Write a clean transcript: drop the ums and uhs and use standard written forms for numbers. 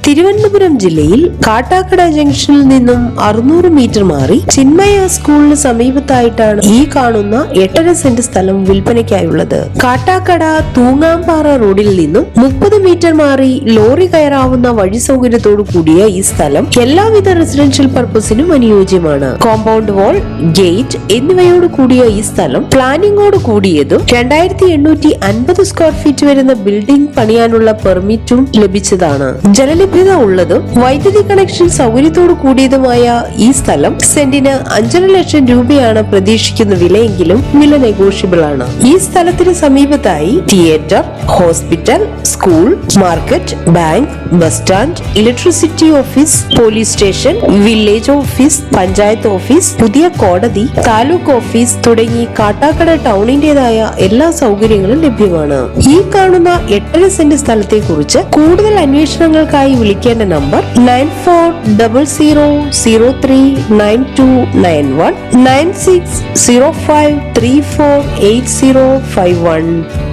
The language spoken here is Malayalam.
തിരുവനന്തപുരം ജില്ലയിൽ കാട്ടാക്കട ജംഗ്ഷനിൽ നിന്നും 600 മീറ്റർ മാറി ചിന്മയ സ്കൂളിന് സമീപത്തായിട്ടാണ് ഈ കാണുന്ന 8.5 സെന്റ് സ്ഥലം വിൽപ്പനയ്ക്കായുള്ളത്. കാട്ടാക്കട തൂങ്ങാമ്പാറ റോഡിൽ നിന്നും 30 മീറ്റർ മാറി ലോറി കയറാവുന്ന വഴി സൗകര്യത്തോടു കൂടിയ ഈ സ്ഥലം എല്ലാവിധ റെസിഡൻഷ്യൽ പർപ്പസിനും അനുയോജ്യമാണ്. കോമ്പൗണ്ട് വാൾ, ഗേറ്റ് എന്നിവയോട് കൂടിയ ഈ സ്ഥലം പ്ലാനിങ്ങോട് കൂടിയതും 2850 സ്ക്വയർ ഫീറ്റ് വരുന്ന ബിൽഡിംഗ് പണിയാനുള്ള പെർമിറ്റും ലഭിച്ചതാണ്. ജലലഭ്യത ഉള്ളതും വൈദ്യുതി കണക്ഷൻ സൗകര്യത്തോടു കൂടിയതുമായ ഈ സ്ഥലം സെന്റിന് 5.5 ലക്ഷം രൂപയാണ് പ്രതീക്ഷിക്കുന്ന വിലയെങ്കിലും വില നെഗോഷ്യബിൾ ആണ്. ഈ സ്ഥലത്തിന് സമീപത്തായി theatre, hospital, school, market, bank, bus stand, electricity office, police station, village office, panchayat office, പുതിയ കോടതി, താലൂക്ക് ഓഫീസ് തുടങ്ങി കാട്ടാക്കട ടൗണിന്റേതായ എല്ലാ സൗകര്യങ്ങളും ലഭ്യമാണ്. ഈ കാണുന്ന 8.5 സെന്റ് സ്ഥലത്തെ കുറിച്ച് കൂടുതൽ അന്വേഷണങ്ങൾക്കായി വിളിക്കേണ്ട നമ്പർ 9400039291 9605348051.